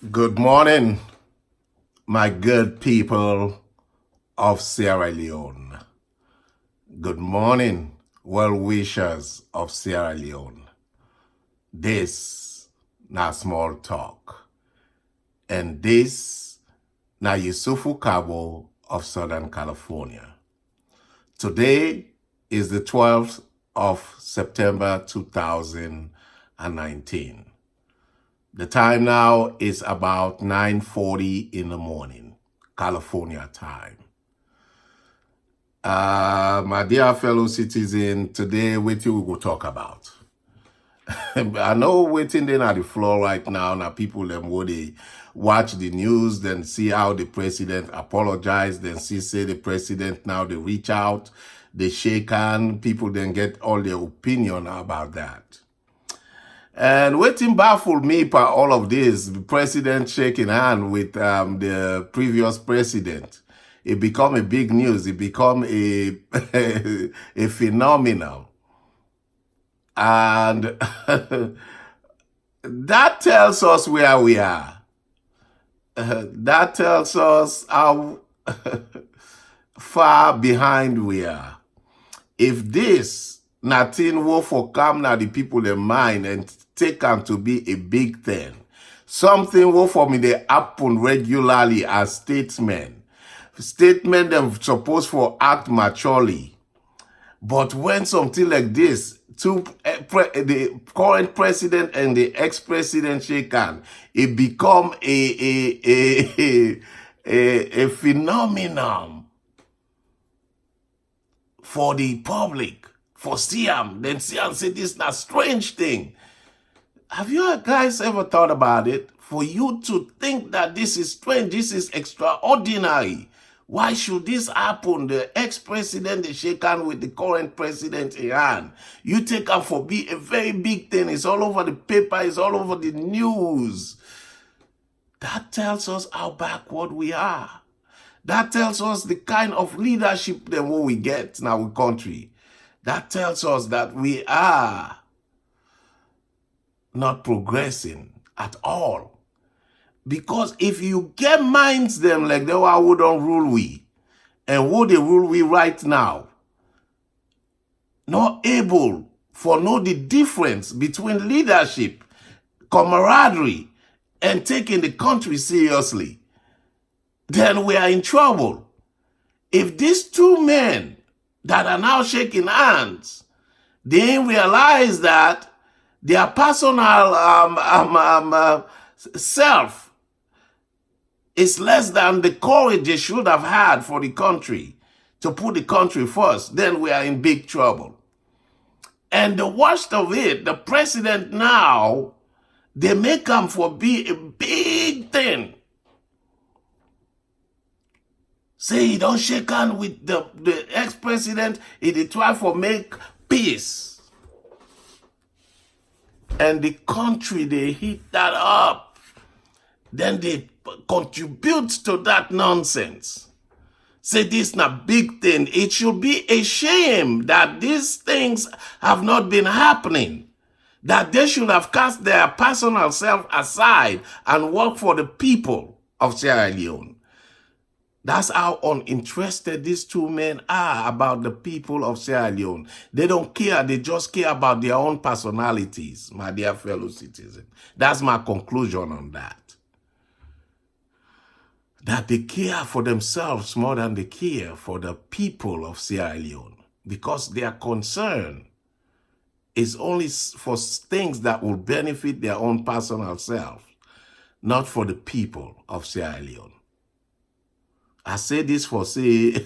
Good morning, my good people of Sierra Leone. Good morning, well wishers of Sierra Leone. This na small talk, and this na Yusufu Cabo of Southern California. Today is the 12th of September 2019. The time now is about 9:40 in the morning, California time. My dear fellow citizen, today what we will talk about. I know waiting then at the floor right now people them will they watch the news, then see how the president apologized, then say the president now they reach out, they shake hand, people then get all their opinion about that. And waiting baffled me by all of this, the president shaking hand with the previous president. It become a big news. It become a a phenomenon. And that tells us where we are. That tells us how far behind we are. If this nothing will for come now the people in mind and take them to be a big thing, something will for me they happen regularly as statesmen. Statement them supposed for act maturely. But when something like this, the current president and the ex-president shake hand, it become a phenomenon for the public, for Siam. Then Siam say this is a strange thing. Have you guys ever thought about it? For you to think that this is strange, this is extraordinary. Why should this happen? The ex-president, they shake hand with the current president in hand. You take her for be a very big thing. It's all over the paper. It's all over the news. That tells us how backward we are. That tells us the kind of leadership that we get in our country. That tells us that we are not progressing at all. Because if you get minds them like they who don't rule we, and who they rule we right now, not able for know the difference between leadership, camaraderie, and taking the country seriously, then we are in trouble. If these two men that are now shaking hands, they didn't realize that their personal self is less than the courage they should have had for the country, to put the country first, then we are in big trouble. And the worst of it, the president now, they make him for be a big thing. Say he don't shake hand with the ex-president, he try for make peace. And the country, they hit that up. Then they contribute to that nonsense. Say this is a big thing. It should be a shame that these things have not been happening. That they should have cast their personal self aside and work for the people of Sierra Leone. That's how uninterested these two men are about the people of Sierra Leone. They don't care. They just care about their own personalities, my dear fellow citizens. That's my conclusion on that. That they care for themselves more than they care for the people of Sierra Leone. Because their concern is only for things that will benefit their own personal self, not for the people of Sierra Leone. I say this for say,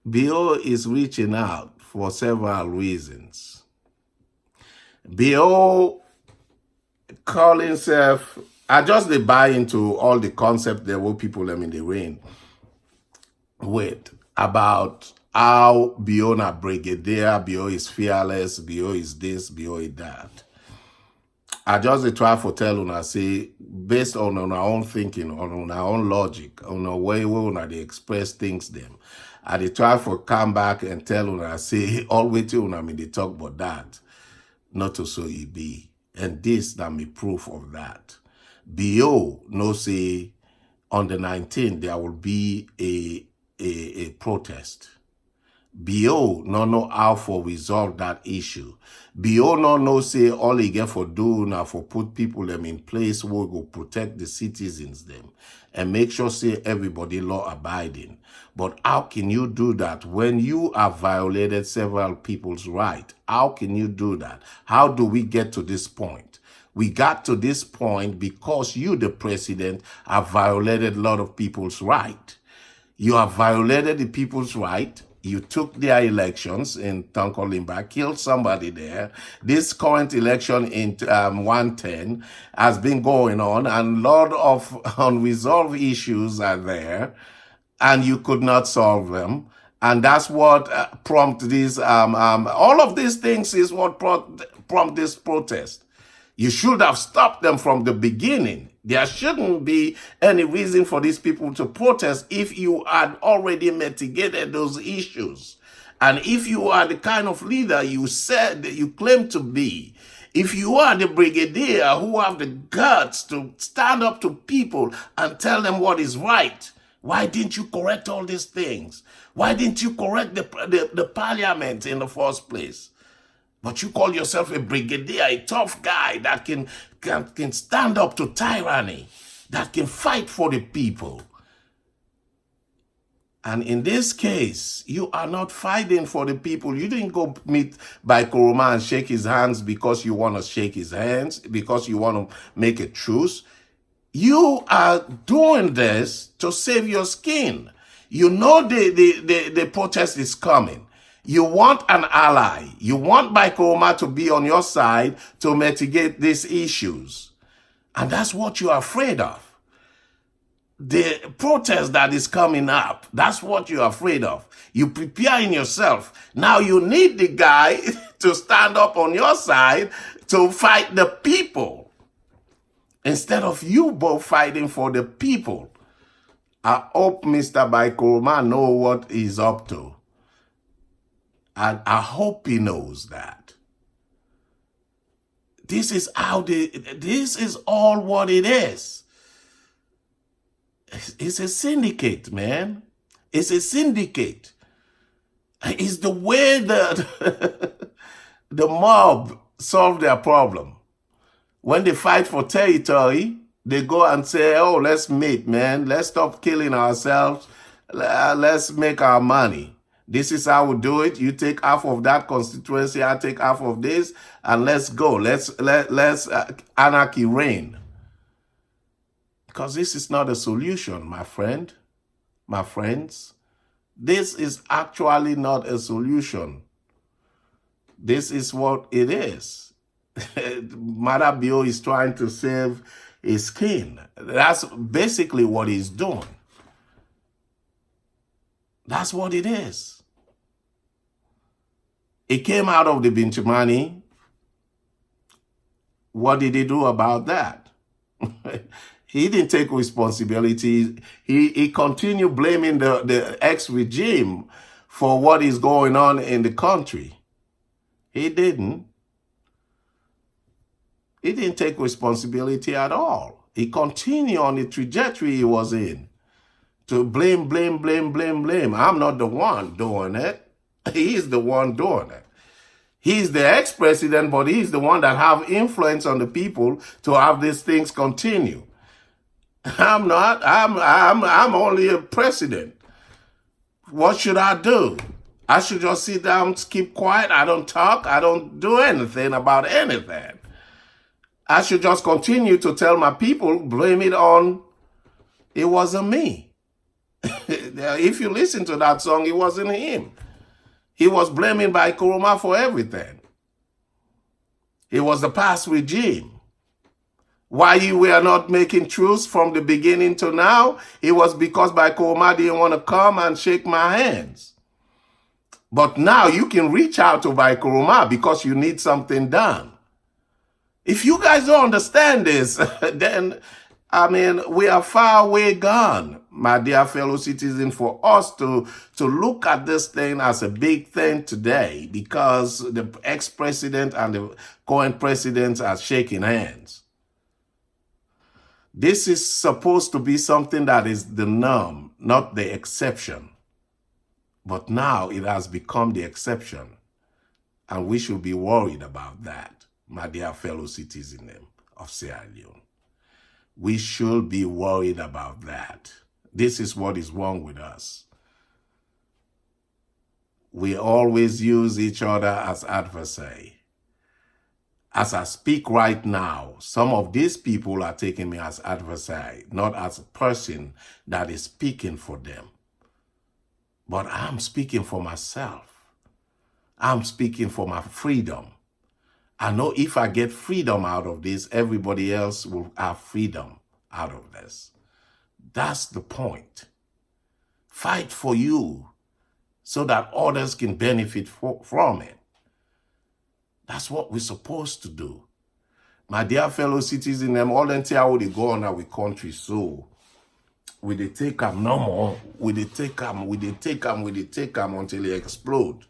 BO is reaching out for several reasons. BO call himself, I just they buy into all the concept there were people them in the rain with about how BO na brigadier, BO is fearless, BO is this, BO is that. I just try for tell una say based on our own thinking, on our own logic, on our way they express things them. I try for come back and tell una say all way to una me they talk about that. not to so it be. And this that me proof of that. BO no say on the 19th there will be a protest. BO no know how for resolve that issue. BO no know say all he get for do now for put people them in place who will go protect the citizens them and make sure say everybody law abiding. But how can you do that when you have violated several people's right? How can you do that? How do we get to this point? We got to this point because you, the president, have violated a lot of people's right. You have violated the people's right. You took their elections in Tonkolimba, killed somebody there. This current election in 110 has been going on, and a lot of unresolved issues are there, and you could not solve them. And that's what prompted this. All of these things is what prompted this protest. You should have stopped them from the beginning. There shouldn't be any reason for these people to protest if you had already mitigated those issues. And if you are the kind of leader you said that you claim to be, if you are the brigadier who have the guts to stand up to people and tell them what is right, why didn't you correct all these things? Why didn't you correct the parliament in the first place? But you call yourself a brigadier, a tough guy that can stand up to tyranny, that can fight for the people. And in this case, you are not fighting for the people. You didn't go meet Bai Koroma and shake his hands because you want to shake his hands, because you want to make a truce. You are doing this to save your skin. You know the protest is coming. You want an ally. You want Bai Koroma to be on your side to mitigate these issues. And that's what you're afraid of. The protest that is coming up, that's what you're afraid of. You preparing yourself. Now you need the guy to stand up on your side to fight the people. Instead of you both fighting for the people. I hope Mr. Bai Koroma know what he's up to. And I hope he knows that. This is all what it is. It's a syndicate, man. It's a syndicate. It's the way that the mob solve their problem. When they fight for territory, they go and say, oh, let's meet, man. Let's stop killing ourselves. Let's make our money. This is how we do it. You take half of that constituency, I take half of this, and let's go. Let's anarchy reign. Because this is not a solution, my friend, my friends. This is actually not a solution. This is what it is. Madabio is trying to save his skin. That's basically what he's doing. That's what it is. It came out of the Binchimani. What did he do about that? He didn't take responsibility. He continued blaming the ex-regime for what is going on in the country. He didn't. He didn't take responsibility at all. He continued on the trajectory he was in. To blame. I'm not the one doing it. He's the one doing it. He's the ex-president, but he's the one that have influence on the people to have these things continue. I'm not. I'm only a president. What should I do? I should just sit down, keep quiet. I don't talk. I don't do anything about anything. I should just continue to tell my people, blame it on, it wasn't me. If you listen to that song, it wasn't him. He was blaming Bai Koroma for everything. It was the past regime. Why you were not making truce from the beginning to now, it was because Bai Koroma didn't want to come and shake my hands. But now you can reach out to Bai Koroma because you need something done. If you guys don't understand this, then I mean, we are far away gone, my dear fellow citizens, for us to look at this thing as a big thing today because the ex-president and the current president are shaking hands. This is supposed to be something that is the norm, not the exception. But now it has become the exception. And we should be worried about that, my dear fellow citizens of Sierra Leone. We should be worried about that. This is what is wrong with us. We always use each other as adversary. As I speak right now, some of these people are taking me as adversary, not as a person that is speaking for them. But I'm speaking for myself. I'm speaking for my freedom. I know if I get freedom out of this, everybody else will have freedom out of this. That's the point. Fight for you so that others can benefit from it. That's what we're supposed to do. My dear fellow citizens, all the time how they go on our country, so we they take them no more. We they take them until they explode.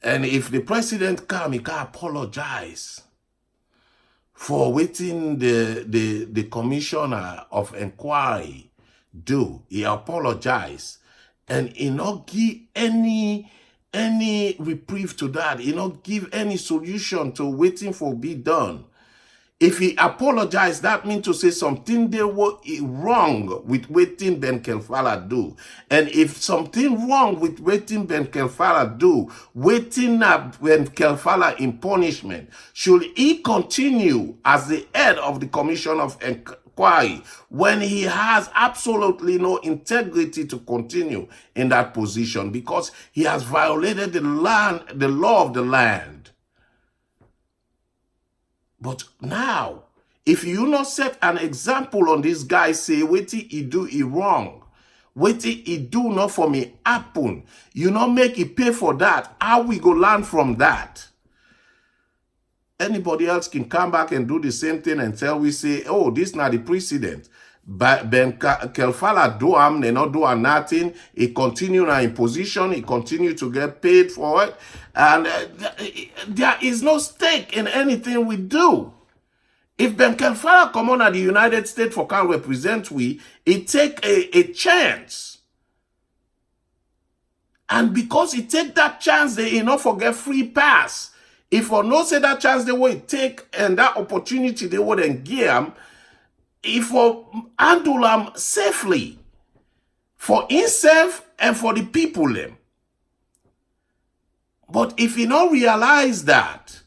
And if the president come, he can apologize for waiting the commissioner of inquiry do. He apologize. And he not give any reprieve to that. He not give any solution to waiting for be done. If he apologized, that means to say something they were wrong with waiting Ben Kelfala do. And if something wrong with waiting Ben Kelfala do, waiting Ben Kelfala in punishment, should he continue as the head of the Commission of Inquiry when he has absolutely no integrity to continue in that position because he has violated the law of the land? But now, if you not set an example on this guy, say, wetin he do, he wrong. Wetin he do not for me happen. You not make he pay for that. How we go learn from that? Anybody else can come back and do the same thing until we say, oh, this not the precedent. But Ben Kelfala do am, they not do nothing. He continue now in position. He continue to get paid for it. And there is no stake in anything we do. If Ben Kelfala come on at the United States for can represent we, it take a chance. And because he take that chance, they not forget free pass. If for no say that chance they will take and that opportunity they wouldn't give him, if for handle them safely for himself and for the people them. But if he not realize that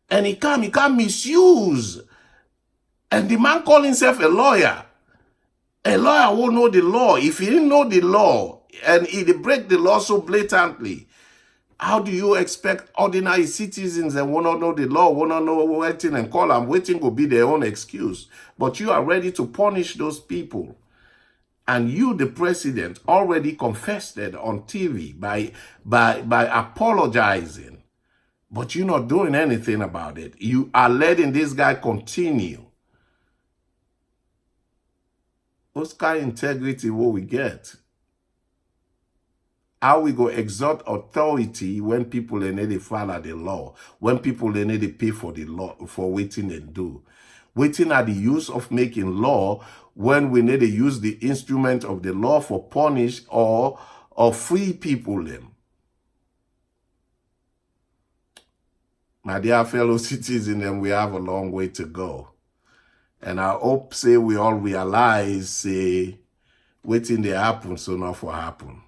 and he can misuse, and the man call himself a lawyer won't know the law. If he didn't know the law and he break the law so blatantly, how do you expect ordinary citizens that want to know the law, want to know waiting and call them, waiting will be their own excuse? But you are ready to punish those people. And you, the president, already confessed it on TV by apologizing. But you're not doing anything about it. You are letting this guy continue. What kind of integrity will we get? How we go exert authority when people they need to follow the law, when people they need to pay for the law, for waiting and do. Waiting at the use of making law when we need to use the instrument of the law for punish or free people them. My dear fellow citizens, we have a long way to go. And I hope say we all realize say waiting they happen so not for happen.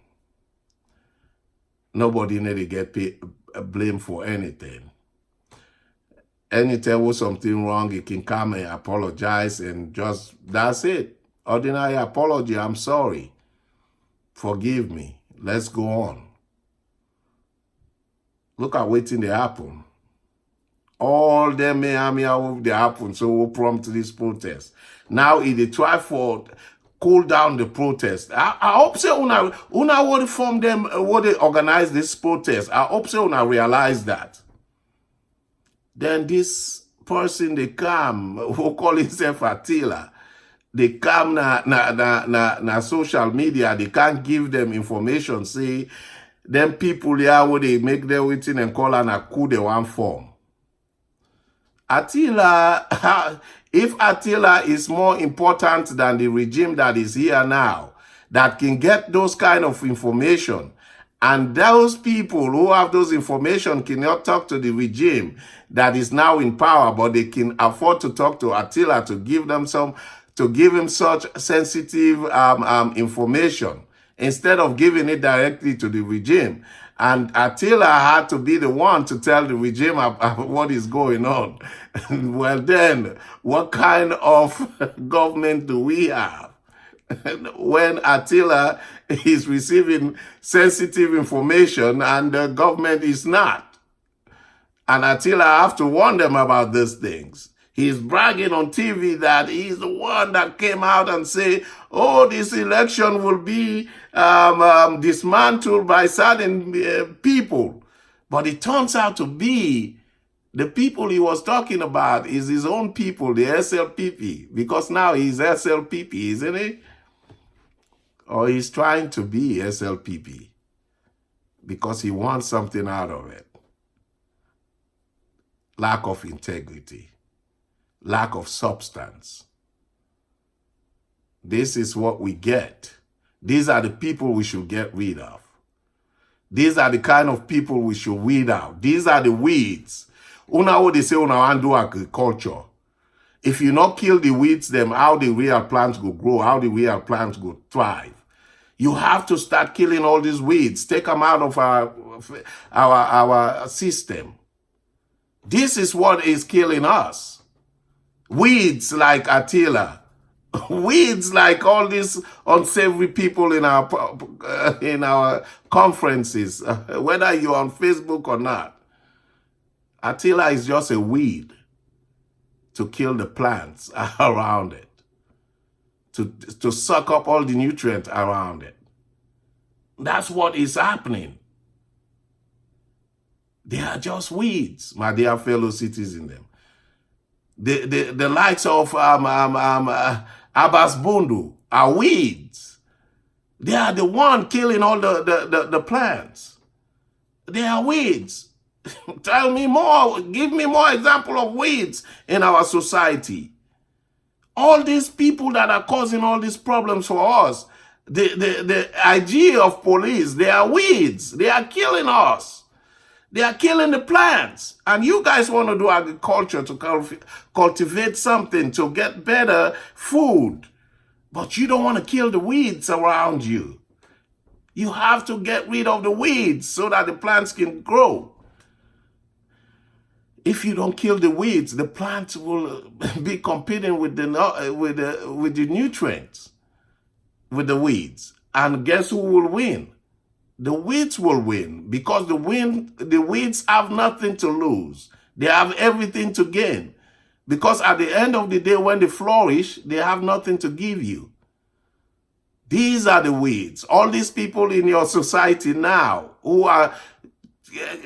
Nobody need to get blamed for anything. Anytime was something wrong, you can come and apologize and just, that's it. Ordinary apology, I'm sorry. Forgive me. Let's go on. Look at waiting to happen. All them Miami they happen, so we'll prompt this protest. Now if they try for cool down the protest. I hope so una would form them what they organize this protest. I hope so una realize that. Then this person they come who call himself Attila, They come na social media, they can't give them information, say, them people here where they make their waiting and call and a coup de one form. Attila, if Attila is more important than the regime that is here now, that can get those kind of information, and those people who have those information cannot talk to the regime that is now in power, but they can afford to talk to Attila to give them to give him such sensitive information instead of giving it directly to the regime. And Attila had to be the one to tell the regime about what is going on. Well, then, what kind of government do we have when Attila is receiving sensitive information and the government is not? And Attila have to warn them about these things. He's bragging on TV that he's the one that came out and say, oh, this election will be dismantled by certain people. But it turns out to be the people he was talking about is his own people, the SLPP, because now he's SLPP, isn't he? Or he's trying to be SLPP because he wants something out of it. Lack of integrity. Lack of substance. This is what we get. These are the people we should get rid of. These are the kind of people we should weed out. These are the weeds. Una what they say una want do agriculture. If you not kill the weeds, then how the real plants go grow, how the real plants go thrive. You have to start killing all these weeds. Take them out of our system. This is what is killing us. Weeds like Attila, weeds like all these unsavory people in our conferences, whether you're on Facebook or not. Attila is just a weed to kill the plants around it, to suck up all the nutrients around it. That's what is happening. They are just weeds, my dear fellow citizens. The likes of Abbas Bundu are weeds. They are the one killing all the plants. They are weeds. Tell me more. Give me more example of weeds in our society. All these people that are causing all these problems for us, the IG of police, they are weeds. They are killing us. They are killing the plants. And you guys want to do agriculture to cultivate something to get better food. But you don't want to kill the weeds around you. You have to get rid of the weeds so that the plants can grow. If you don't kill the weeds, the plants will be competing with the nutrients, with the weeds. And guess who will win? The weeds will win because the weeds have nothing to lose. They have everything to gain. Because at the end of the day, when they flourish, they have nothing to give you. These are the weeds. All these people in your society now who are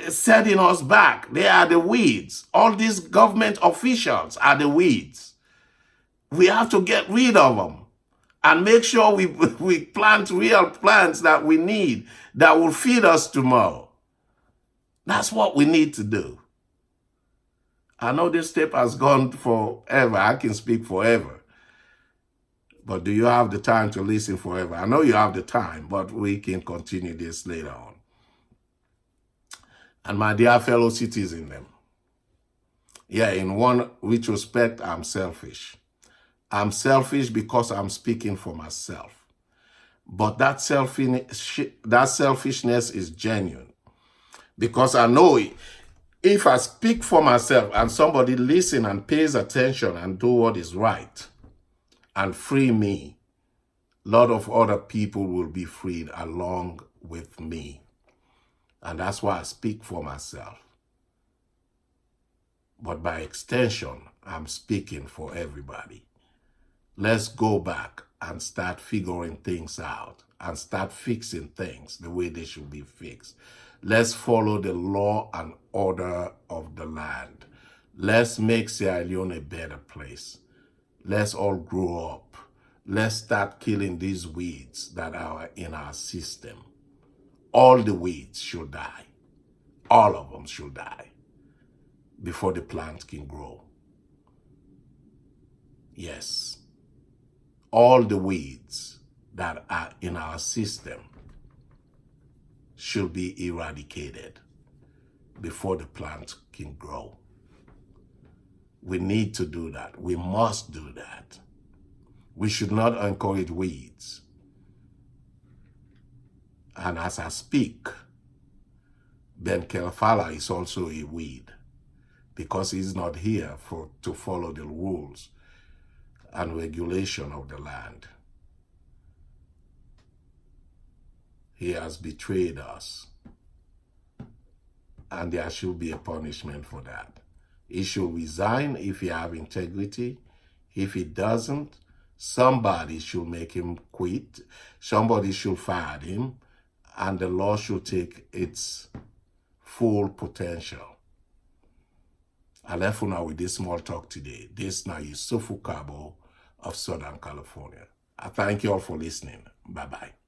setting us back, they are the weeds. All these government officials are the weeds. We have to get rid of them. And make sure we plant real plants that we need, that will feed us tomorrow. That's what we need to do. I know this tape has gone forever. I can speak forever. But do you have the time to listen forever? I know you have the time, but we can continue this later on. And my dear fellow citizens, yeah, in one retrospect, I'm selfish. I'm selfish because I'm speaking for myself. But that selfishness is genuine. Because I know if I speak for myself and somebody listens and pays attention and do what is right and free me, a lot of other people will be freed along with me. And that's why I speak for myself. But by extension, I'm speaking for everybody. Let's go back and start figuring things out and start fixing things the way they should be fixed. Let's follow the law and order of the land. Let's make Sierra Leone a better place. Let's all grow up. Let's start killing these weeds that are in our system. All the weeds should die. All of them should die before the plant can grow. Yes. All the weeds that are in our system should be eradicated before the plant can grow. We need to do that. We must do that. We should not encourage weeds. And as I speak, Ben Kelfala is also a weed because he's not here to follow the rules and regulation of the land. He has betrayed us, and there should be a punishment for that. He should resign if he have integrity. If he doesn't, somebody should make him quit. Somebody should fire him, and the law should take its full potential. I left for now with this small talk today. This now is Yusufu Kabo of Southern California. I thank you all for listening. Bye-bye.